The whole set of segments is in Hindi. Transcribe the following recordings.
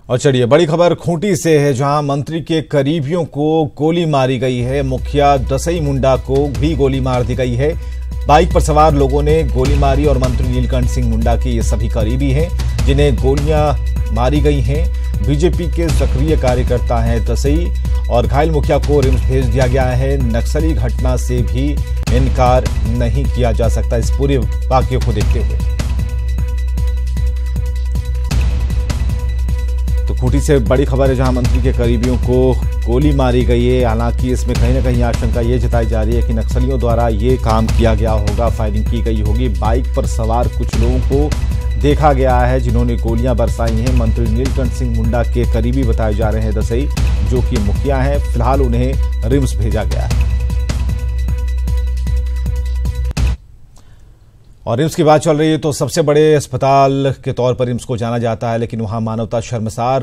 और चलिए बड़ी खबर खूंटी से है, जहां मंत्री के करीबियों को गोली मारी गई है। मुखिया दसई मुंडा को भी गोली मार दी गई है। बाइक पर सवार लोगों ने गोली मारी और मंत्री नीलकंठ सिंह मुंडा के ये सभी करीबी हैं जिन्हें गोलियां मारी गई हैं। बीजेपी के सक्रिय कार्यकर्ता हैं दसई और घायल मुखिया को रिम्स भेज दिया गया है। नक्सली घटना से भी इनकार नहीं किया जा सकता इस पूरे वाकये को देखते हुए। तो खूंटी से बड़ी खबर है, जहां मंत्री के करीबियों को गोली मारी गई है। हालांकि इसमें कहीं ना कहीं आशंका ये जताई जा रही है कि नक्सलियों द्वारा ये काम किया गया होगा, फायरिंग की गई होगी। बाइक पर सवार कुछ लोगों को देखा गया है जिन्होंने गोलियां बरसाई हैं। मंत्री नीलकंठ सिंह मुंडा के करीबी बताए जा रहे हैं दसई, जो कि मुखिया हैं। फिलहाल उन्हें रिम्स भेजा गया है। और रिम्स की बात चल रही है तो सबसे बड़े अस्पताल के तौर पर रिम्स को जाना जाता है, लेकिन वहां मानवता शर्मसार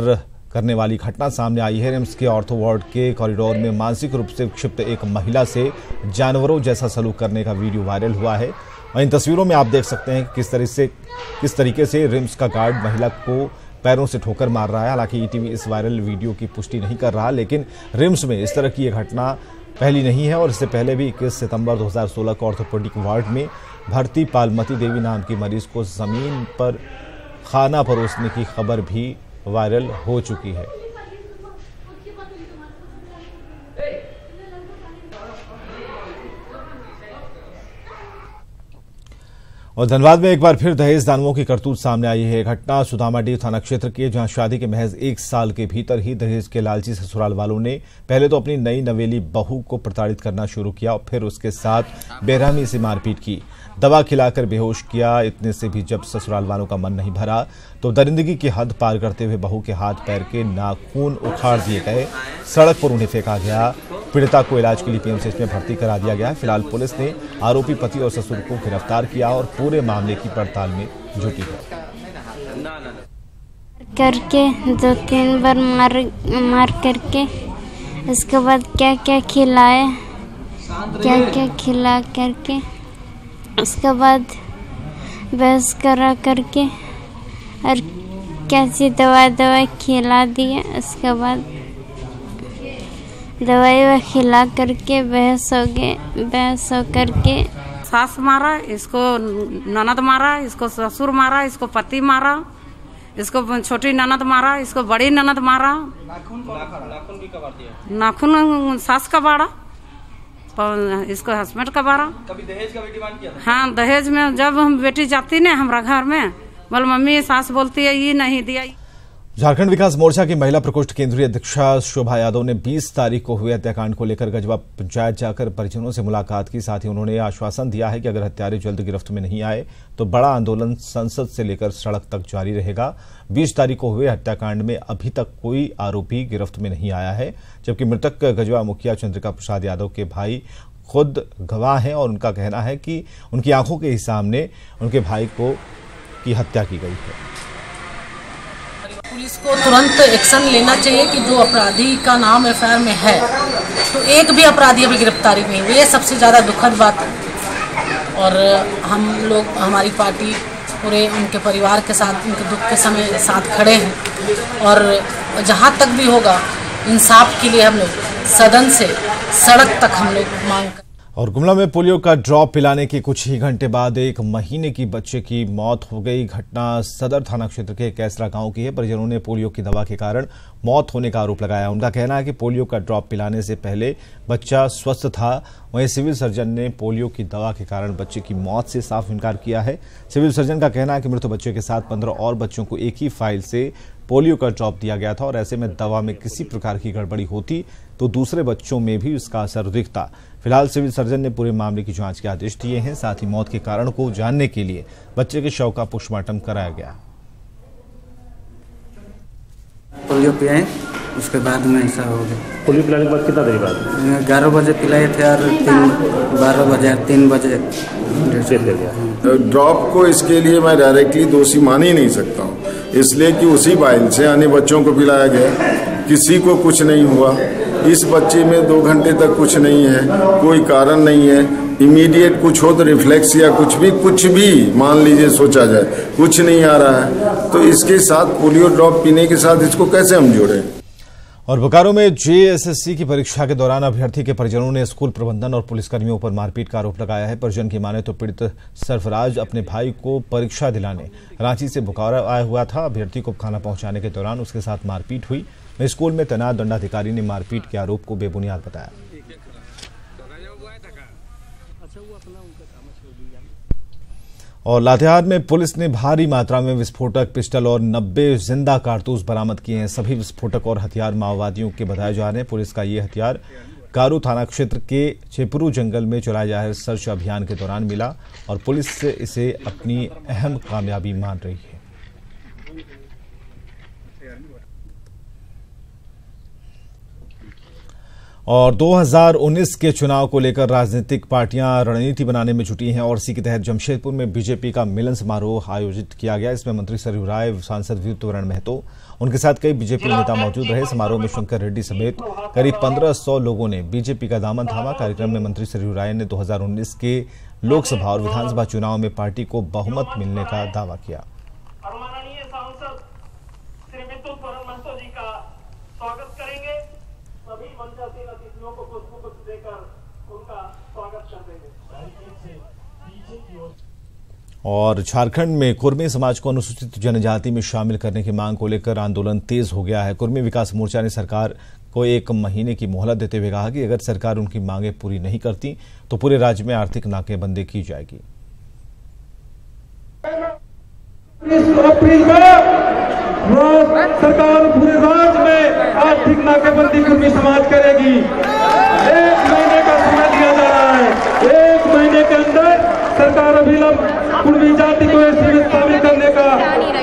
करने वाली घटना सामने आई है। रिम्स के ऑर्थो वार्ड के कॉरिडोर में मानसिक रूप से विक्षिप्त एक महिला से जानवरों जैसा सलूक करने का वीडियो वायरल हुआ है। और इन तस्वीरों में आप देख सकते हैं किस तरीके से रिम्स का गार्ड महिला को पैरों से ठोकर मार रहा है। हालांकि ईटीवी इस वायरल वीडियो की पुष्टि नहीं कर रहा, लेकिन रिम्स में इस तरह की यह घटना पहली नहीं है। और इससे पहले भी 21 सितंबर 2016 को ऑर्थोपेडिक वार्ड में भर्ती पालमती देवी नाम की मरीज को जमीन पर खाना परोसने की खबर भी वायरल हो चुकी है। और धनबाद में एक बार फिर दहेज दानवों की करतूत सामने आई है। घटना सुदामाडीह थाना क्षेत्र की है, जहां शादी के महज 1 साल के भीतर ही दहेज के लालची ससुराल वालों ने पहले तो अपनी नई नवेली बहू को प्रताड़ित करना शुरू किया और फिर उसके साथ बेरहमी से मारपीट की, दवा खिलाकर बेहोश किया। इतने से भी जब ससुराल वालों का मन नहीं भरा तो दरिंदगी की हद पार करते हुए बहू के हाथ पैर के नाखून उखाड़ दिए गए, सड़क पर उन्हें फेंका गया। पीड़िता को इलाज के लिए पीएमसीएच में भर्ती करा दिया गया है। फिलहाल पुलिस ने आरोपी पति और ससुर को गिरफ्तार किया और पूरे मामले की पड़ताल में जुटी है। करके 2-3 बार मार करके उसके बाद क्या खिलाए, क्या खिला करके उसके बाद बहस करा करके और कैसी दवाई खिला दिए। उसके बाद दवाई खिला करके बहस हो करके सास मारा, इसको ननद मारा, इसको ससुर मारा, इसको पति मारा, इसको छोटी ननद मारा, इसको बड़ी ननद मारा। नाखून भी कबाड़ दिया। नाखून सास का बाड़ा, इसको हस्बैंड का बाड़ा। कभी दहेज का भी डिमांड किया था? हाँ, दहेज में जब हम बेटी जाती ना हमारा घर में, बोल मम्मी सास बोलती है ये नहीं दिया। झारखंड विकास मोर्चा की महिला प्रकोष्ठ केंद्रीय अध्यक्षा शोभा यादव ने 20 तारीख को हुए हत्याकांड को लेकर गजवा पंचायत जाकर परिजनों से मुलाकात की। साथ ही उन्होंने आश्वासन दिया है कि अगर हत्यारे जल्द गिरफ्त में नहीं आए तो बड़ा आंदोलन संसद से लेकर सड़क तक जारी रहेगा। 20 तारीख को हुए हत्याकांड में अभी तक कोई आरोपी गिरफ्त में नहीं आया है, जबकि मृतक गजवा मुखिया चंद्रिका प्रसाद यादव के भाई खुद गवाह हैं और उनका कहना है कि उनकी आंखों के सामने उनके भाई की हत्या की गई है। पुलिस को तुरंत एक्शन लेना चाहिए कि जो अपराधी का नाम एफआईआर में है तो एक भी अपराधी अभी गिरफ्तारी नहीं हुई, ये सबसे ज़्यादा दुखद बात है। और हम लोग, हमारी पार्टी पूरे उनके परिवार के साथ उनके दुख के समय साथ खड़े हैं और जहाँ तक भी होगा इंसाफ के लिए हम लोग सदन से सड़क तक हम लोग मांग कर। और गुमला में पोलियो का ड्रॉप पिलाने के कुछ ही घंटे बाद 1 महीने की बच्चे की मौत हो गई। घटना सदर थाना क्षेत्र के कैसरा गांव की है। परिजनों ने पोलियो की दवा के कारण मौत होने का आरोप लगाया। उनका कहना है कि पोलियो का ड्रॉप पिलाने से पहले बच्चा स्वस्थ था। वहीं सिविल सर्जन ने पोलियो की दवा के कारण बच्चे की मौत से साफ इनकार किया है। सिविल सर्जन का कहना है कि मृत बच्चे के साथ 15 और बच्चों को एक ही फाइल से पोलियो का ड्रॉप दिया गया था और ऐसे में दवा में किसी प्रकार की गड़बड़ी होती तो दूसरे बच्चों में भी इसका असर दिखता। फिलहाल सिविल सर्जन ने पूरे मामले की जांच के आदेश दिए हैं। साथ ही मौत के कारण को जानने के लिए बच्चे के शव का पोस्टमार्टम कराया गया। पोलियो पिलाए, उसके बाद में ऐसा हो गया। पोलियो पिलाने के बाद कितना देर बाद? 11 बजे पिलाए थे और 3 बजे ड्रॉप को इसके लिए मैं डायरेक्टली दोषी मान ही नहीं सकता हूँ, इसलिए कि उसी बाइल से अन्य बच्चों को पिलाया गया, किसी को कुछ नहीं हुआ। इस बच्चे में 2 घंटे तक कुछ नहीं है, कोई कारण नहीं है। इमीडिएट कुछ हो तो रिफ्लेक्स या कुछ भी मान लीजिए सोचा जाए, कुछ नहीं आ रहा है, तो इसके साथ पोलियो ड्रॉप पीने के साथ इसको कैसे हम जोड़ें। और बोकारो में जेएसएससी की परीक्षा के दौरान अभ्यर्थी के परिजनों ने स्कूल प्रबंधन और पुलिसकर्मियों पर मारपीट का आरोप लगाया है। परिजन की माने तो पीड़ित सरफराज अपने भाई को परीक्षा दिलाने रांची से बोकारो आया हुआ था। अभ्यर्थी को खाना पहुंचाने के दौरान उसके साथ मारपीट हुई। स्कूल में तैनात दंडाधिकारी ने मारपीट के आरोप को बेबुनियाद बताया। और लातेहार में पुलिस ने भारी मात्रा में विस्फोटक, पिस्टल और 90 जिंदा कारतूस बरामद किए हैं। सभी विस्फोटक और हथियार माओवादियों के बताए जा रहे हैं। पुलिस का ये हथियार कारू थाना क्षेत्र के चेपरू जंगल में चलाए जा रहे सर्च अभियान के दौरान मिला और पुलिस इसे अपनी अहम कामयाबी मान रही है। और 2019 के चुनाव को लेकर राजनीतिक पार्टियां रणनीति बनाने में जुटी हैं और इसी के तहत जमशेदपुर में बीजेपी का मिलन समारोह आयोजित किया गया। इसमें मंत्री सरयू राय, सांसद वीरवरण महतो, उनके साथ कई बीजेपी नेता मौजूद रहे। समारोह में शंकर रेड्डी समेत करीब 1500 लोगों ने बीजेपी का दामन थामा। कार्यक्रम में मंत्री सरयू राय ने 2019 के लोकसभा और विधानसभा चुनाव में पार्टी को बहुमत मिलने का दावा किया। और झारखंड में कुर्मी समाज को अनुसूचित जनजाति में शामिल करने की मांग को लेकर आंदोलन तेज हो गया है। कुर्मी विकास मोर्चा ने सरकार को 1 महीने की मोहलत देते हुए कहा कि अगर सरकार उनकी मांगें पूरी नहीं करती तो पूरे राज्य में आर्थिक नाकेबंदी की जाएगी। सरकार पूरे राज्य में आर्थिक नाकेबंदी कुर्मी समाज करेगी। 1 महीने का समय दिया जा रहा है। 1 महीने के अंदर सरकार अभिलंब कुर्मी जाति को इसमें शामिल करने का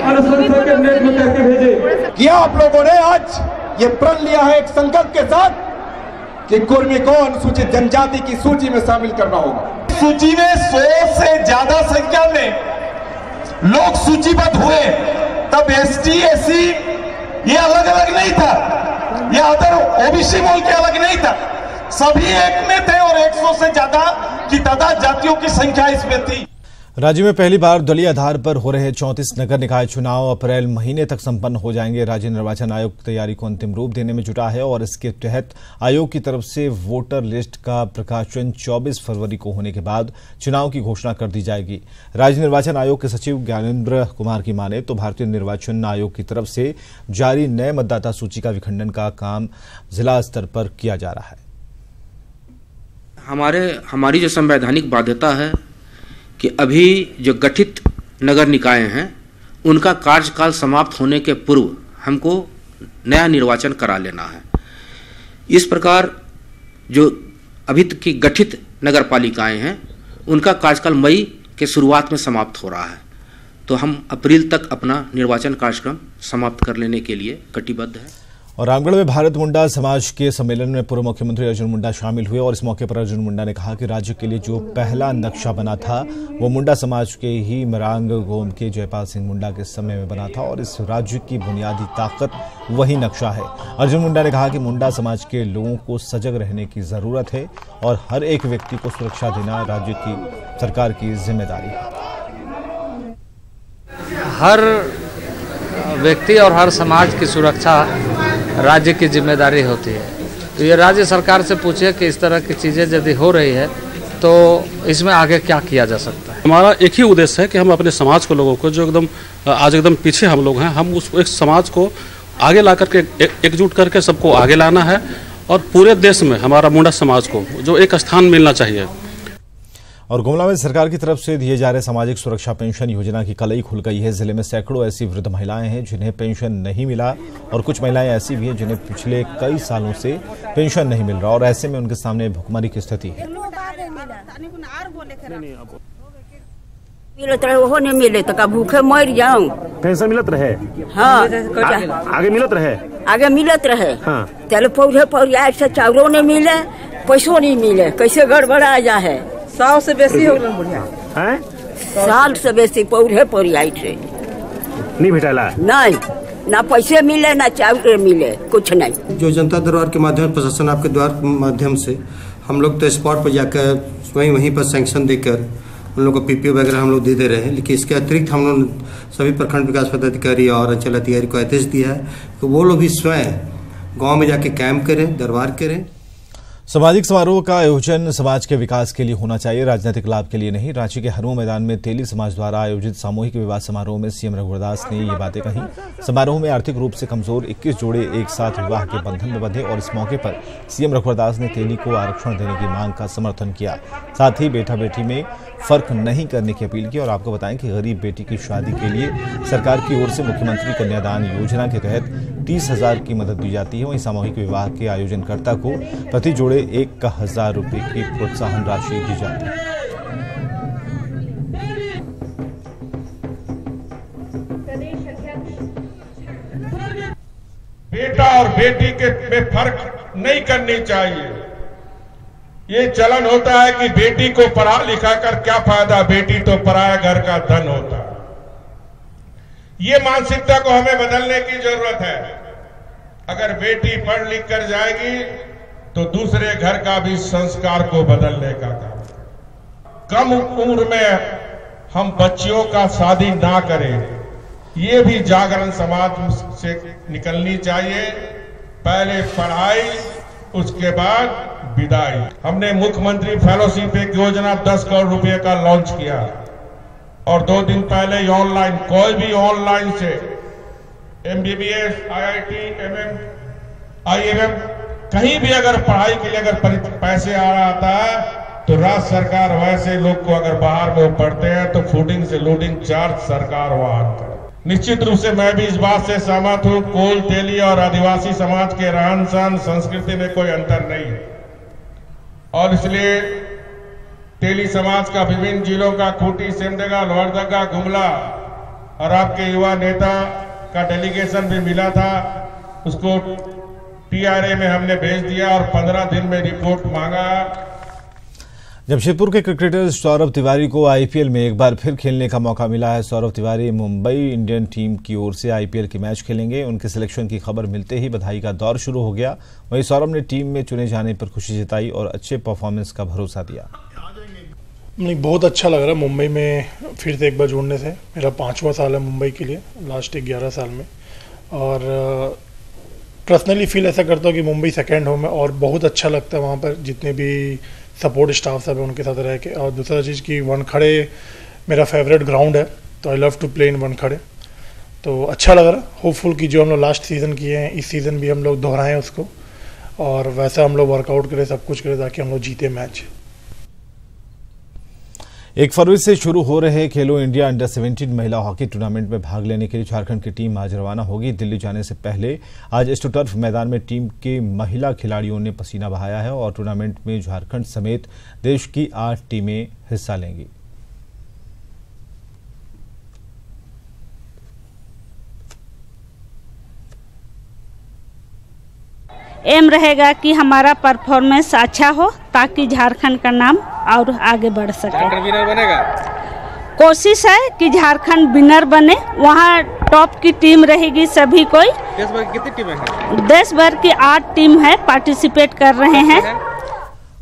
अनुशंसा कैबिनेट में करके भेजे। किया आप लोगों ने आज ये प्रण लिया है एक संकल्प के साथ कि कुर्मी को अनुसूचित जनजाति की सूची में शामिल करना होगा। सूची में 100 से ज्यादा संख्या में लोग सूचीबद्ध हुए, तब एसटी एससी ये अलग अलग नहीं था, ये अदर ओबीसी बोल के अलग नहीं था, सभी एक में थे और 100 से ज्यादा की तादाद जातियों की संख्या इसमें थी। राज्य में पहली बार दलीय आधार पर हो रहे 34 नगर निकाय चुनाव अप्रैल महीने तक संपन्न हो जाएंगे। राज्य निर्वाचन आयोग तैयारी को अंतिम रूप देने में जुटा है और इसके तहत आयोग की तरफ से वोटर लिस्ट का प्रकाशन 24 फरवरी को होने के बाद चुनाव की घोषणा कर दी जाएगी। राज्य निर्वाचन आयोग के सचिव ज्ञानेंद्र कुमार की माने तो भारतीय निर्वाचन आयोग की तरफ से जारी नए मतदाता सूची का विखंडन का काम जिला स्तर पर किया जा रहा है। हमारी जो संवैधानिक बाध्यता है कि अभी जो गठित नगर निकाय हैं उनका कार्यकाल समाप्त होने के पूर्व हमको नया निर्वाचन करा लेना है। इस प्रकार जो अभी तक की गठित नगर पालिकाएं हैं उनका कार्यकाल मई के शुरुआत में समाप्त हो रहा है, तो हम अप्रैल तक अपना निर्वाचन कार्यक्रम समाप्त कर लेने के लिए कटिबद्ध हैं। और रामगढ़ में भारत मुंडा समाज के सम्मेलन में पूर्व मुख्यमंत्री अर्जुन मुंडा शामिल हुए और इस मौके पर अर्जुन मुंडा ने कहा कि राज्य के लिए जो पहला नक्शा बना था वो मुंडा समाज के ही मरांग गोम के जयपाल सिंह मुंडा के समय में बना था और इस राज्य की बुनियादी ताकत वही नक्शा है। अर्जुन मुंडा ने कहा कि मुंडा समाज के लोगों को सजग रहने की जरूरत है और हर एक व्यक्ति को सुरक्षा देना राज्य की सरकार की जिम्मेदारी है। हर व्यक्ति और हर समाज की सुरक्षा राज्य की जिम्मेदारी होती है, तो ये राज्य सरकार से पूछिए कि इस तरह की चीज़ें यदि हो रही है तो इसमें आगे क्या किया जा सकता है। हमारा एक ही उद्देश्य है कि हम अपने समाज को, लोगों को जो आज एकदम पीछे हम लोग हैं, हम उस एक समाज को आगे ला करके एकजुट करके सबको आगे लाना है और पूरे देश में हमारा मुंडा समाज को जो एक स्थान मिलना चाहिए। और गुमला में सरकार की तरफ से दिए जा रहे सामाजिक सुरक्षा पेंशन योजना की कलई खुल गई है। जिले में सैकड़ों ऐसी वृद्ध महिलाएं हैं जिन्हें पेंशन नहीं मिला और कुछ महिलाएं ऐसी भी हैं जिन्हें पिछले कई सालों से पेंशन नहीं मिल रहा और ऐसे में उनके सामने भुखमरी की स्थिति है। मिलत रहे वो नहीं मिले तो का भूखे मर जाऊं। पेंशन मिलत रहे? हाँ, आगे मिलत रहे? आगे मिलत रहे। हाँ। चलो पौधे पौधे से चावलों नहीं मिले, पैसों नहीं मिले, कैसे गड़बड़ा जा है। 100 से बेसी हो गए बुढ़िया। हैं? 100 से बेसी पौधे पौधे थे। नहीं भेटाला? नहीं, ना पैसे मिले ना चावल मिले, कुछ नहीं। जो जनता दरबार के माध्यम प्रशासन आपके द्वार माध्यम से हम लोग तो स्पॉट पर जाकर वहीं पर सैंक्शन देकर उन लोगों को पीपीओ वगैरह हम लोग दे रहे हैं। लेकिन इसके अतिरिक्त हम लोग सभी प्रखंड विकास पदाधिकारी और अंचल अधिकारी को आदेश दिया है कि वो लोग भी स्वयं गांव में जाके कैंप करें, दरबार करें। सामाजिक समारोह का आयोजन समाज के विकास के लिए होना चाहिए, राजनीतिक लाभ के लिए नहीं। रांची के हनुमा मैदान में तेली समाज द्वारा आयोजित सामूहिक विवाह समारोह में सीएम रघुवरदास ने ये बातें कही। समारोह में आर्थिक रूप से कमजोर 21 जोड़े एक साथ विवाह के बंधन में बंधे और इस मौके पर सीएम रघुवरदास ने तेली को आरक्षण देने की मांग का समर्थन किया। साथ ही बेटा बेटी में फर्क नहीं करने की अपील की। और आपको बताएं कि गरीब बेटी की शादी के लिए सरकार की ओर से मुख्यमंत्री कन्यादान योजना के तहत 30,000 की मदद दी जाती है। वहीं सामूहिक विवाह के आयोजनकर्ता को प्रति जोड़े 1,000 रुपए की प्रोत्साहन राशि दी जाती है। बेटा और बेटी के में फर्क नहीं करनी चाहिए। ये चलन होता है कि बेटी को पढ़ा लिखा कर क्या फायदा, बेटी तो पराया घर का धन होता है। ये मानसिकता को हमें बदलने की जरूरत है। अगर बेटी पढ़ लिख कर जाएगी तो दूसरे घर का भी संस्कार को बदलने का काम। कम उम्र में हम बच्चियों का शादी ना करें, ये भी जागरण समाज से निकलनी चाहिए। पहले पढ़ाई, उसके बाद विदाई। हमने मुख्यमंत्री फेलोशिप एक योजना 10 करोड़ रुपए का लॉन्च किया और 2 दिन पहले ऑनलाइन, कोई भी ऑनलाइन से MBBS, IIT, MM, IIM कहीं भी अगर पढ़ाई के लिए अगर पैसे आ रहा आता है तो राज्य सरकार वैसे लोग को अगर बाहर में पढ़ते हैं तो फूडिंग से लोडिंग चार्ज सरकार वहन करे। निश्चित रूप से मैं भी इस बात से सहमत हूं, कोल, तेली और आदिवासी समाज के रहन सहन संस्कृति में कोई अंतर नहीं है और इसलिए तेली समाज का विभिन्न जिलों का खूंटी, सिमडेगा, लोहरदगा, गुमला और आपके युवा नेता का डेलीगेशन भी मिला था। उसको TRA में हमने भेज दिया और 15 दिन में रिपोर्ट मांगा। जमशेदपुर के क्रिकेटर सौरभ तिवारी को IPL में एक बार फिर खेलने का मौका मिला है। सौरभ तिवारी मुंबई इंडियन टीम की ओर से IPL के मैच खेलेंगे। उनके सिलेक्शन की खबर मिलते ही बधाई का दौर शुरू हो गया। वहीं सौरभ ने टीम में चुने जाने पर खुशी जताई और अच्छे परफॉर्मेंस का भरोसा दिया। नहीं, बहुत अच्छा लग रहा है मुंबई में फिर से एक बार जुड़ने से। मेरा 5वां साल है मुंबई के लिए, लास्ट 11 साल में। और पर्सनली फील ऐसा करता हूँ कि मुंबई सेकंड होम है और बहुत अच्छा लगता है वहाँ पर जितने भी सपोर्ट स्टाफ सब है उनके साथ रह के। और दूसरा चीज़ कि वनखड़े मेरा फेवरेट ग्राउंड है तो I love to play in Wankhede, तो अच्छा लग रहा है। होपफुल कि जो हम लोग लास्ट सीज़न किए हैं इस सीज़न भी हम लोग दोहराएं उसको और वैसा हम लोग वर्कआउट करें, सब कुछ करें ताकि हम लोग जीते मैच। 1 फरवरी से शुरू हो रहे खेलो इंडिया अंडर 17 महिला हॉकी टूर्नामेंट में भाग लेने के लिए झारखंड की टीम आज रवाना होगी। दिल्ली जाने से पहले आज एस्ट्रोटर्फ मैदान में टीम के महिला खिलाड़ियों ने पसीना बहाया है और टूर्नामेंट में झारखंड समेत देश की 8 टीमें हिस्सा लेंगी। एम रहेगा कि हमारा परफॉर्मेंस अच्छा हो ताकि झारखंड का नाम और आगे बढ़ सके। विनर बनेगा। कोशिश है कि झारखंड विनर बने। वहाँ टॉप की टीम रहेगी सभी कोई। देश भर की कितनी टीमें हैं? देश भर की 8 टीम है, पार्टिसिपेट कर रहे हैं।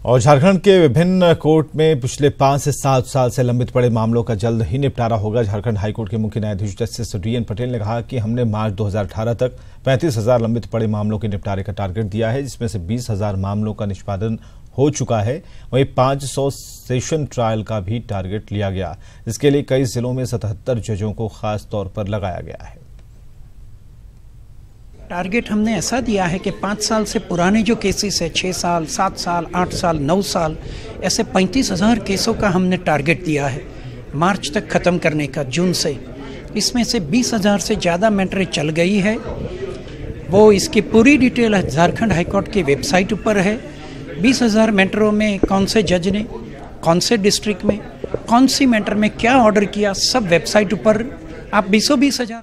और झारखंड के विभिन्न कोर्ट में पिछले 5 से 7 साल से लंबित पड़े मामलों का जल्द ही निपटारा होगा। झारखंड हाईकोर्ट के मुख्य न्यायाधीश जस्टिस DN पटेल ने कहा कि हमने मार्च 2018 तक 35,000 लंबित पड़े मामलों के निपटारे का टारगेट दिया है, जिसमें से 20,000 मामलों का निष्पादन हो चुका है। वहीं 500 सेशन ट्रायल का भी टारगेट लिया गया। इसके लिए कई जिलों में 77 जजों को खास तौर पर लगाया गया है। टारगेट हमने ऐसा दिया है कि 5 साल से पुराने जो केसेस है, 6 साल, 7 साल, 8 साल, 9 साल, ऐसे 35,000 केसों का हमने टारगेट दिया है मार्च तक ख़त्म करने का, जून से। इसमें से 20,000 से ज़्यादा मैटरें चल गई है। वो इसकी पूरी डिटेल झारखंड हाईकोर्ट की वेबसाइट ऊपर है। 20,000 मैटरों में कौन से जज ने कौन से डिस्ट्रिक्ट में कौन सी मैटर में क्या ऑर्डर किया, सब वेबसाइट ऊपर आप 20,000